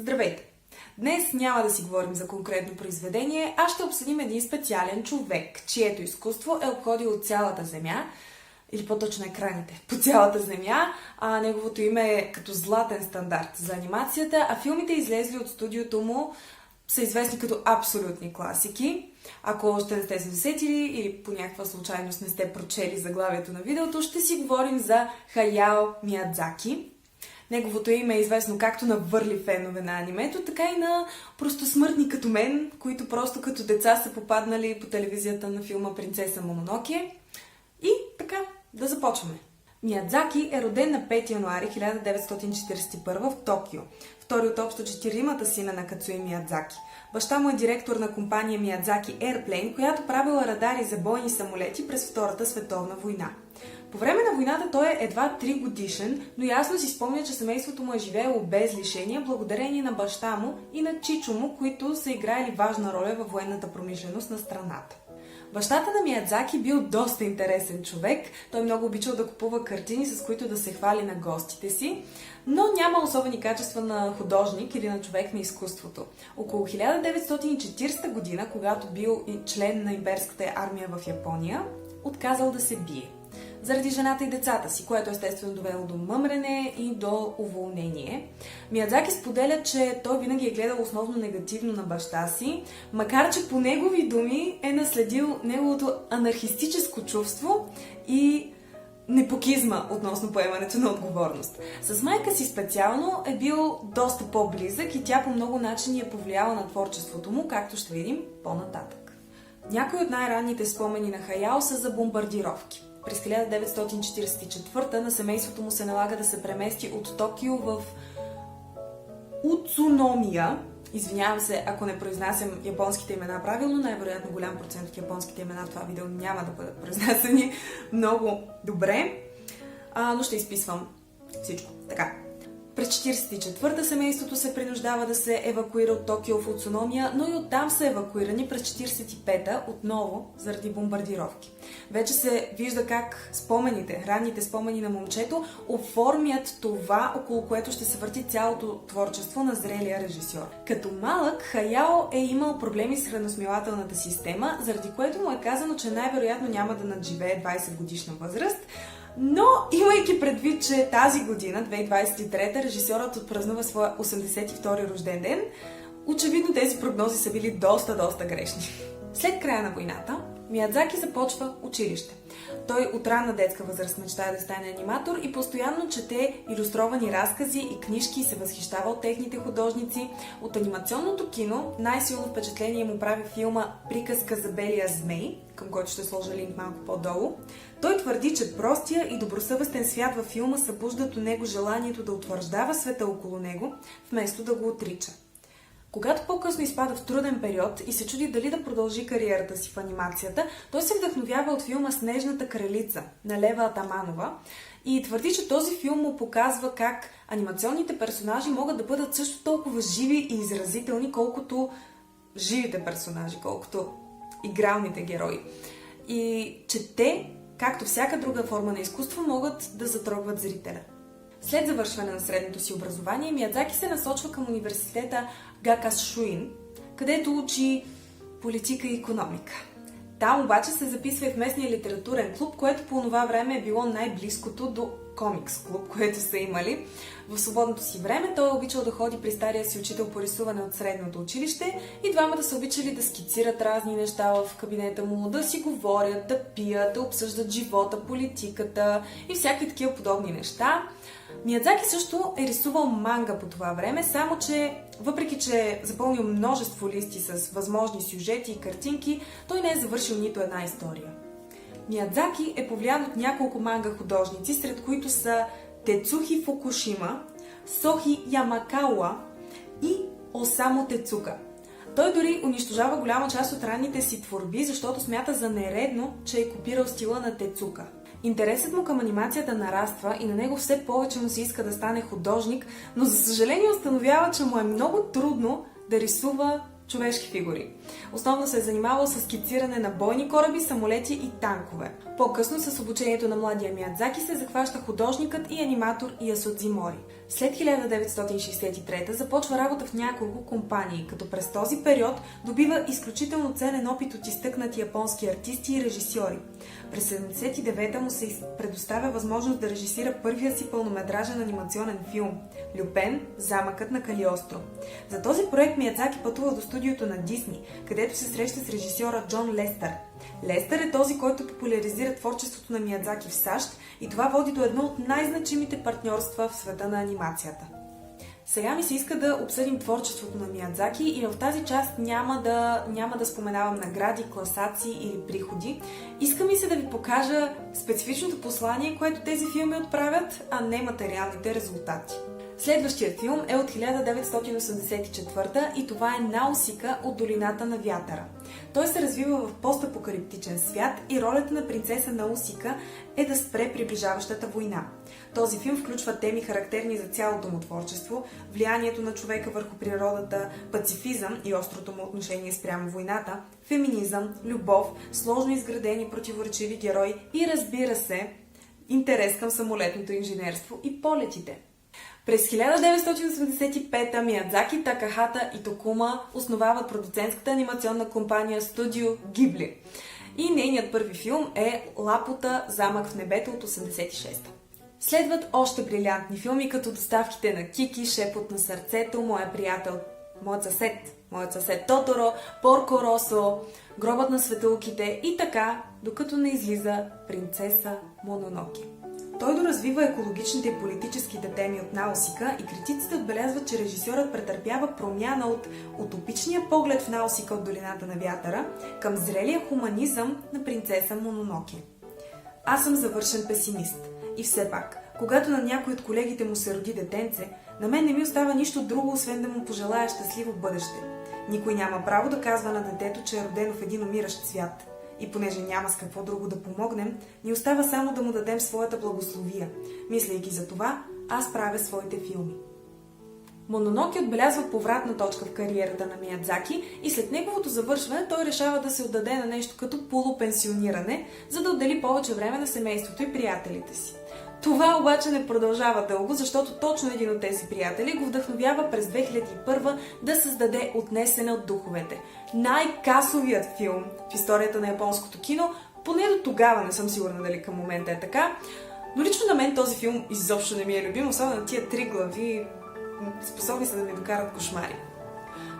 Здравейте! Днес няма да си говорим за конкретно произведение, а ще обсъдим един специален човек, чието изкуство е обходило цялата Земя, или по-точно екраните по цялата Земя, а неговото име е като златен стандарт за анимацията, а филмите, излезли от студиото му, са известни като абсолютни класики. Ако още не сте се досетили или по някаква случайност не сте прочели заглавието на видеото, ще си говорим за Хаяо Миядзаки. Неговото име е известно както на върли фенове на анимето, така и на просто смъртни като мен, които просто като деца са попаднали по телевизията на филма Принцеса Мононоке. И така, да започваме. Миядзаки е роден на 5 януари 1941 в Токио, втори от общо 4-мата сина на Кацуи Миядзаки. Баща му е директор на компания Миядзаки Airplane, която правила радари за бойни самолети през Втората световна война. По време на войната той е едва 3 годишен, но ясно си спомня, че семейството му е живеело без лишения, благодарение на баща му и на чичо му, които са играели важна роля във военната промишленост на страната. Бащата на Миядзаки бил доста интересен човек, той много обичал да купува картини, с които да се хвали на гостите си, но няма особени качества на художник или на човек на изкуството. Около 1940 година, когато бил член на имперската армия в Япония, отказал да се бие заради жената и децата си, което естествено довело до мъмрене и до уволнение. Миядзаки споделя, че той винаги е гледал основно негативно на баща си, макар че по негови думи е наследил неговото анархистическо чувство и непокизма относно поемането на отговорност. С майка си специално е бил доста по-близък и тя по много начини е повлияла на творчеството му, както ще видим по-нататък. Някои от най-ранните спомени на Хаяо са за бомбардировки. През 1944 на семейството му се налага да се премести от Токио в Уцуномия. Извинявам се, ако не произнасям японските имена правилно, най-вероятно голям процент от японските имена в това видео няма да бъдат произнасяни много добре, но ще изписвам всичко. Така. През 1944-та семейството се принуждава да се евакуира от Токио в Уцуномия, но и оттам са евакуирани през 1945-та отново заради бомбардировки. Вече се вижда как ранните спомени на момчето оформят това, около което ще се върти цялото творчество на зрелия режисьор. Като малък, Хаяо е имал проблеми с храносмилателната система, заради което му е казано, че най-вероятно няма да надживее 20 годишна възраст. Но, имайки предвид, че тази година, 2023, режисьорът отпразнува своя 82-ри рожден ден, очевидно тези прогнози са били доста грешни. След края на войната, Миядзаки започва училище. Той от ранна детска възраст мечтае да стане аниматор и постоянно чете илюстровани разкази и книжки и се възхищава от техните художници. От анимационното кино най-силно впечатление му прави филма "Приказка за белия змей", към който ще сложа линк малко по-долу. Той твърди, че простия и добросъвестен свят във филма събуждат у него желанието да утвърждава света около него, вместо да го отрича. Когато по-късно изпада в труден период и се чуди дали да продължи кариерата си в анимацията, той се вдъхновява от филма "Снежната кралица" на Лева Атаманова и твърди, че този филм му показва как анимационните персонажи могат да бъдат също толкова живи и изразителни, колкото живите персонажи, колкото игралните герои. И че те, както всяка друга форма на изкуство, могат да затрогват зрителя. След завършване на средното си образование, Миядзаки се насочва към университета Гакасшуин, където учи политика и икономика. Там обаче се записва и в местния литературен клуб, което по това време е било най-близкото до комикс клуб, което са имали. В свободното си време той е обичал да ходи при стария си учител по рисуване от средното училище и двамата са обичали да скицират разни неща в кабинета му, да си говорят, да пият, да обсъждат живота, политиката и всякакви такива подобни неща. Миядзаки също е рисувал манга по това време, само че въпреки че е запълнил множество листи с възможни сюжети и картинки, той не е завършил нито една история. Миядзаки е повлиян от няколко манга художници, сред които са Тецухи Фукушима, Сохи Ямакауа и Осамо Тецука. Той дори унищожава голяма част от ранните си творби, защото смята за нередно, че е копирал стила на Тецука. Интересът му към анимацията нараства и на него все повече му се иска да стане художник, но за съжаление установява, че му е много трудно да рисува човешки фигури. Основно се е занимавал с скициране на бойни кораби, самолети и танкове. По-късно с обучението на младия Миядзаки се захваща художникът и аниматор Ясудзи Мори. След 1963 започва работа в няколко компании, като през този период добива изключително ценен опит от изтъкнати японски артисти и режисьори. През 1979 му се предоставя възможност да режисира първия си пълнометражен анимационен филм «Люпен. Замъкът на Калиостро». За този проект Миядзаки пътува до студиото на Дисни, където се среща с режисьора Джон Лестър. Лестър е този, който популяризира творчеството на Миядзаки в САЩ и това води до едно от най-значимите партньорства в света на анимацията. Сега ми се иска да обсъдим творчеството на Миядзаки и в тази част няма да споменавам награди, класации или приходи. Иска ми се да ви покажа специфичното послание, което тези филми отправят, а не материалните резултати. Следващият филм е от 1984 и това е Наусика от долината на вятъра. Той се развива в постапокалиптичен свят и ролята на принцеса Наусика е да спре приближаващата война. Този филм включва теми характерни за цялото му творчество, влиянието на човека върху природата, пацифизъм и острото му отношение спрямо войната, феминизъм, любов, сложно изградени противоречиви герои и, разбира се, интерес към самолетното инженерство и полетите. През 1985 Миядзаки, Такахата и Токума основават продуцентската анимационна компания Студио Гибли. И нейният първи филм е Лапота, замък в небето от 86-та. Следват още брилянтни филми, като Доставките на Кики, Шепот на сърцето, Моят съсед Тоторо, Порко Росо, Гробът на светулките и така, докато не излиза Принцеса Мононоке. Той доразвива екологичните и политическите теми от Наусика и критиците отбелязват, че режисьорът претърпява промяна от утопичния поглед в Наусика от долината на вятъра към зрелия хуманизъм на Принцеса Мононоке. Аз съм завършен песимист. И все пак, когато на някой от колегите му се роди детенце, на мен не ми остава нищо друго, освен да му пожелая щастливо бъдеще. Никой няма право да казва на детето, че е родено в един умиращ свят. И понеже няма с какво друго да помогнем, ни остава само да му дадем своята благословия. Мислейки за това, аз правя своите филми. Мононоке отбелязва повратна точка в кариерата на Миядзаки и след неговото завършване той решава да се отдаде на нещо като полупенсиониране, за да отдели повече време на семейството и приятелите си. Това обаче не продължава дълго, защото точно един от тези приятели го вдъхновява през 2001 да създаде Отнесена от духовете. Най-касовият филм в историята на японското кино, поне до тогава, не съм сигурна дали към момента е така, но лично на мен този филм изобщо не ми е любим, особено на тия 3 глави, способни са да ми докарат кошмари.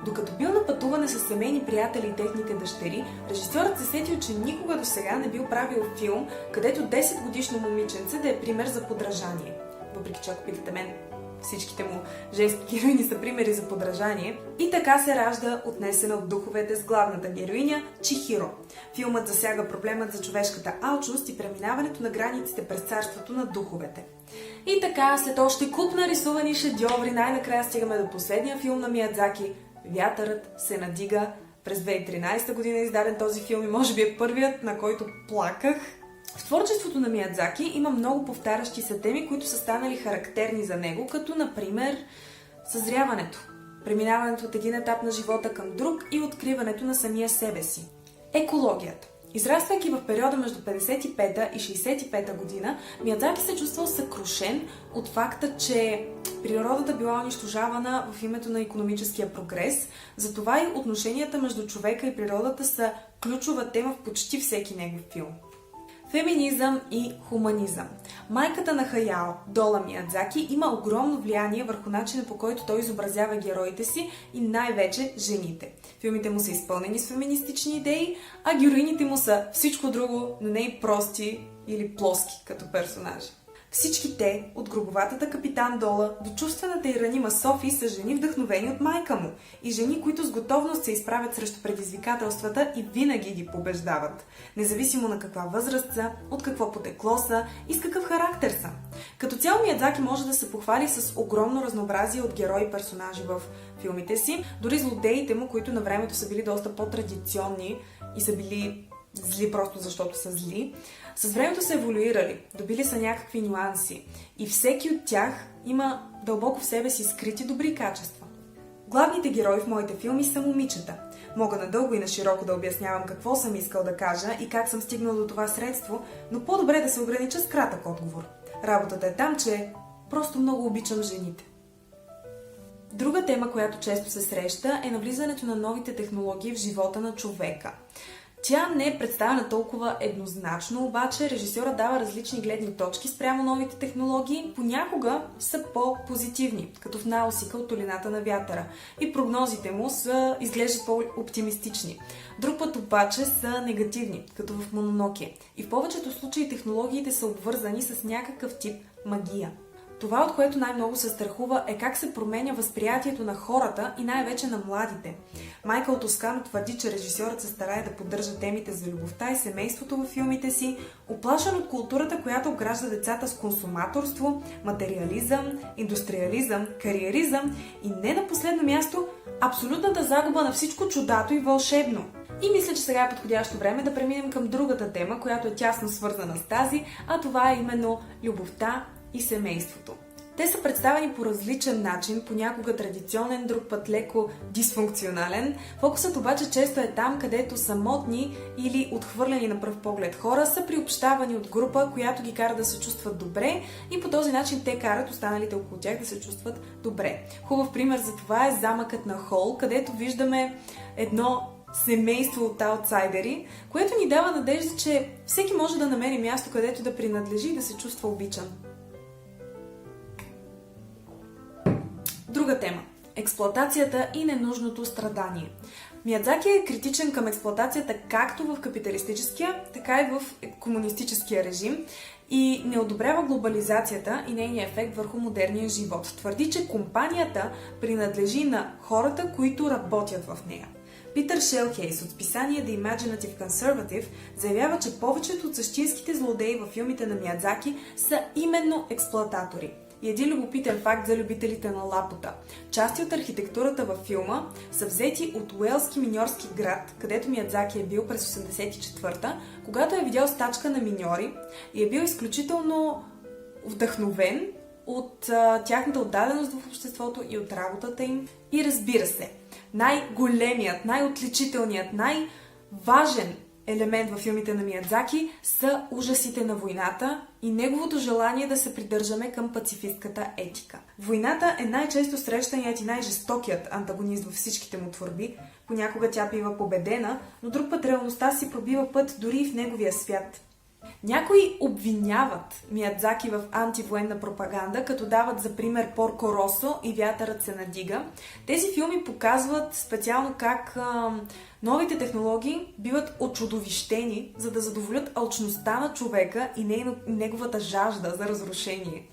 Докато бил на пътуване с семейни приятели и техните дъщери, режисьорът се сетил, че никога до сега не бил правил филм, където 10-годишно момиченце да е пример за подражание. Въпреки че ако питате мен, всичките му женски героини са примери за подражание. И така се ражда Отнесена от духовете с главната героиня Чихиро. Филмът засяга проблемът за човешката алчност и преминаването на границите през царството на духовете. И така, след още куп нарисувани шедьоври, най-накрая стигаме до последния филм на Миядзаки Вятърът се надига. През 2013 година е издаден този филм и може би е първият, на който плаках. В творчеството на Миядзаки има много повтарящи се теми, които са станали характерни за него, като например съзряването, преминаването от един етап на живота към друг и откриването на самия себе си. Екологията. Израствайки в периода между 55-та и 65-та година, Миядзаки се чувствал съкрушен от факта, че природата била унищожавана в името на икономическия прогрес, затова и отношенията между човека и природата са ключова тема в почти всеки негов филм. Феминизъм и хуманизъм. Майката на Хаяо, Дола Миядзаки, има огромно влияние върху начина, по който той изобразява героите си и най-вече жените. Филмите му са изпълнени с феминистични идеи, а героините му са всичко друго, но не и прости или плоски като персонажи. Всички те, от грубоватата капитан Дола до чувствената и ранима Софи, са жени вдъхновени от майка му и жени, които с готовност се изправят срещу предизвикателствата и винаги ги побеждават, независимо на каква възраст са, от какво потекло са и с какъв характер са. Като цяло Миядзаки може да се похвали с огромно разнообразие от герои и персонажи в филмите си, дори злодеите му, които на времето са били доста по-традиционни и са били зли просто защото са зли, с времето са еволюирали, добили са някакви нюанси и всеки от тях има дълбоко в себе си скрити добри качества. Главните герои в моите филми са момичета. Мога надълго и на широко да обяснявам какво съм искал да кажа и как съм стигнал до това средство, но по-добре да се огранича с кратък отговор. Работата е там, че просто много обичам жените. Друга тема, която често се среща, е навлизането на новите технологии в живота на човека. Тя не е представена толкова еднозначно, обаче режисьора дава различни гледни точки спрямо новите технологии, понякога са по-позитивни, като в Наусика от долината на вятъра, и прогнозите му изглеждат по-оптимистични. Друг път обаче са негативни, като в Мононоке, и в повечето случаи технологиите са обвързани с някакъв тип магия. Това, от което най-много се страхува, е как се променя възприятието на хората и най-вече на младите. Майкъл Тоскано твърди, че режисьорът се старае да поддържа темите за любовта и семейството във филмите си, уплашен от културата, която огражда децата с консуматорство, материализъм, индустриализъм, кариеризъм и не на последно място абсолютната загуба на всичко чудато и вълшебно. И мисля, че сега е подходящо време да преминем към другата тема, която е тясно свързана с тази, а това е именно любовта и семейството. Те са представени по различен начин, понякога традиционен, друг път леко дисфункционален. Фокусът обаче често е там, където самотни или отхвърлени на пръв поглед хора са приобщавани от група, която ги кара да се чувстват добре и по този начин те карат останалите около тях да се чувстват добре. Хубав пример за това е замъкът на Хол, където виждаме едно семейство от аутсайдери, което ни дава надежда, че всеки може да намери място, където да принадлежи и да се чувства обичан. Друга тема – експлоатацията и ненужното страдание. Миядзаки е критичен към експлоатацията както в капиталистическия, така и в комунистическия режим и не одобрява глобализацията и нейния ефект върху модерния живот. Твърди, че компанията принадлежи на хората, които работят в нея. Питър Шелхейс от списание The Imaginative Conservative заявява, че повечето от същинските злодеи във филмите на Миядзаки са именно експлоататори. И един любопитен факт за любителите на лапота. Части от архитектурата във филма са взети от уелски миньорски град, където Миядзаки е бил през 1984-та, когато е видял стачка на миньори и е бил изключително вдъхновен от тяхната отдаденост в обществото и от работата им. И разбира се, най-големият, най-отличителният, най-важен елемент във филмите на Миядзаки са ужасите на войната и неговото желание да се придържаме към пацифистката етика. Войната е най-често срещаният и най-жестокият антагонист във всичките му творби. Понякога тя бива победена, но друг път реалността си пробива път дори в неговия свят. Някои обвиняват Миядзаки в антивоенна пропаганда, като дават за пример Порко Росо и Вятърът се надига. Тези филми показват специално как новите технологии биват очудовищени, за да задоволят алчността на човека и неговата жажда за разрушение.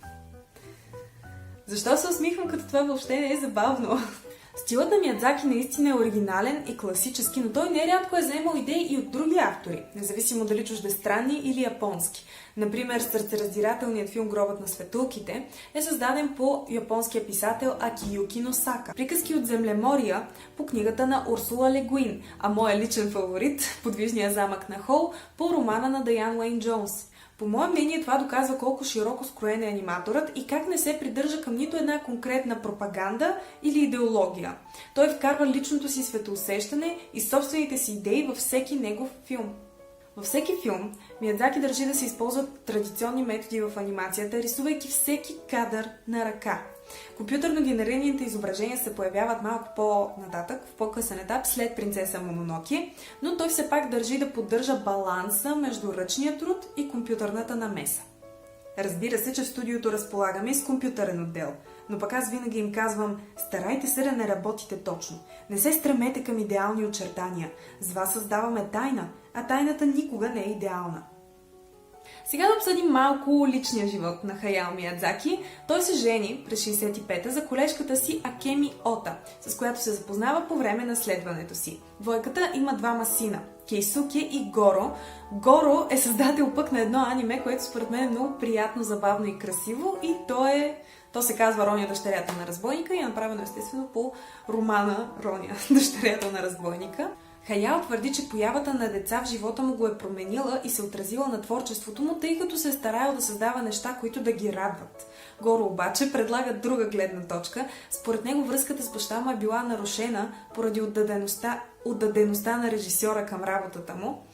Защо се усмихвам, като това въобще не е забавно? Стилът на Миядзаки наистина е оригинален и класически, но той нерядко е заемал идеи и от други автори, независимо дали чуждестранни или японски. Например, сърцераздирателният филм "Гробът на светулките" е създаден по японския писател Акиюки Носака. Приказки от землемория по книгата на Урсула Ле Гуин, а моя личен фаворит "Подвижния замък на Хол" по романа на Даян Уейн Джонс. По мое мнение, това доказва колко широко скроен е аниматорът и как не се придържа към нито една конкретна пропаганда или идеология. Той вкарва личното си светоусещане и собствените си идеи във всеки негов филм. Във всеки филм Миядзаки държи да се използват традиционни методи в анимацията, рисувайки всеки кадър на ръка. Компютърно генерираните изображения се появяват малко по-нататък, в по-късен етап, след принцеса Мононоке, но той все пак държи да поддържа баланса между ръчния труд и компютърната намеса. Разбира се, че в студиото разполагаме и с компютърен отдел, но пък аз винаги им казвам: старайте се да не работите точно, не се стремете към идеални очертания, с вас създаваме тайна, а тайната никога не е идеална. Сега да обсъдим малко личния живот на Хаяо Миядзаки. Той се жени през 65-та за колежката си Акеми Ота, с която се запознава по време на следването си. Двойката има двама сина – Кейсуке и Горо. Горо е създател пък на едно аниме, което според мен е много приятно, забавно и красиво, и то се казва "Роня, дъщерята на разбойника" и е направено естествено по романа "Роня, дъщерята на разбойника". Хаяо твърди, че появата на деца в живота му го е променила и се отразила на творчеството му, тъй като се е стараял да създава неща, които да ги радват. Горо обаче предлага друга гледна точка. Според него връзката с баща му е била нарушена поради отдадеността на режисьора към работата му.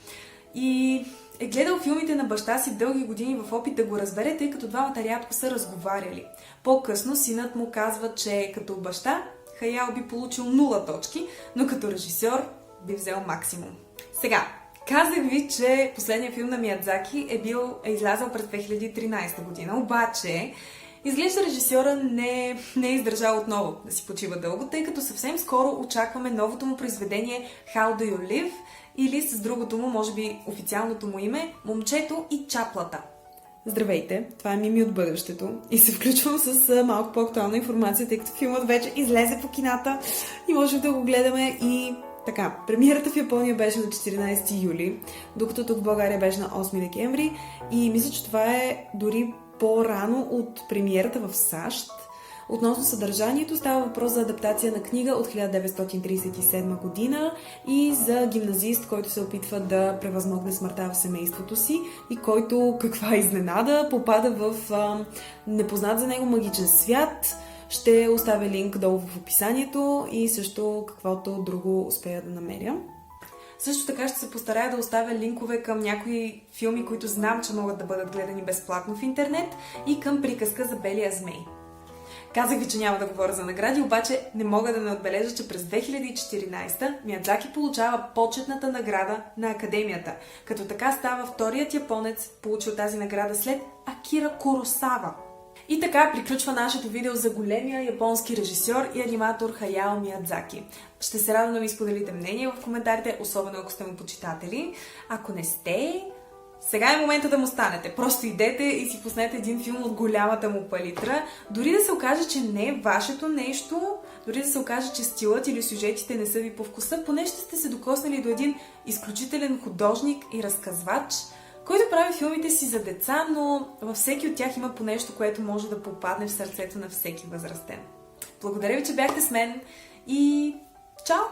И е гледал филмите на баща си дълги години в опит да го разбере, тъй като двамата рядко са разговаряли. По-късно синът му казва, че като баща Хаяо би получил 0 точки, но като режисьор би взел максимум. Сега, казах ви, че последният филм на Миядзаки е излязъл през 2013 година, обаче изглежда режисьора не е издържал отново да си почива дълго, тъй като съвсем скоро очакваме новото му произведение How Do You Live или с другото му, може би официалното му име, Момчето и чаплата. Здравейте, това е Мими от бъдещето и се включвам с малко по-актуална информация, тъй като филмът вече излезе по кината и можем да го гледаме и така. Премиерата в Япония беше на 14 юли, докато тук в България беше на 8 декември и мисля, че това е дори по-рано от премиерата в САЩ. Относно съдържанието става въпрос за адаптация на книга от 1937 година и за гимназист, който се опитва да превъзмогне смъртта в семейството си и който, каква изненада, попада в непознат за него магичен свят. Ще оставя линк долу в описанието и също каквото друго успея да намеря. Също така ще се постарая да оставя линкове към някои филми, които знам, че могат да бъдат гледани безплатно в интернет и към приказка за Белия змей. Казах ви, че няма да говоря за награди, обаче не мога да не отбележа, че през 2014 Миядзаки получава почетната награда на Академията, като така става вторият японец, получил тази награда след Акира Куросава. И така приключва нашето видео за големия японски режисьор и аниматор Хаяо Миядзаки. Ще се радвам да ми споделите мнение в коментарите, особено ако сте му почитатели. Ако не сте, сега е момента да му станете. Просто идете и си пуснете един филм от голямата му палитра. Дори да се окаже, че не е вашето нещо, дори да се окаже, че стилът или сюжетите не са ви по вкуса, поне ще сте се докоснали до един изключителен художник и разказвач, който прави филмите си за деца, но във всеки от тях има по нещо, което може да попадне в сърцето на всеки възрастен. Благодаря ви, че бяхте с мен и чао!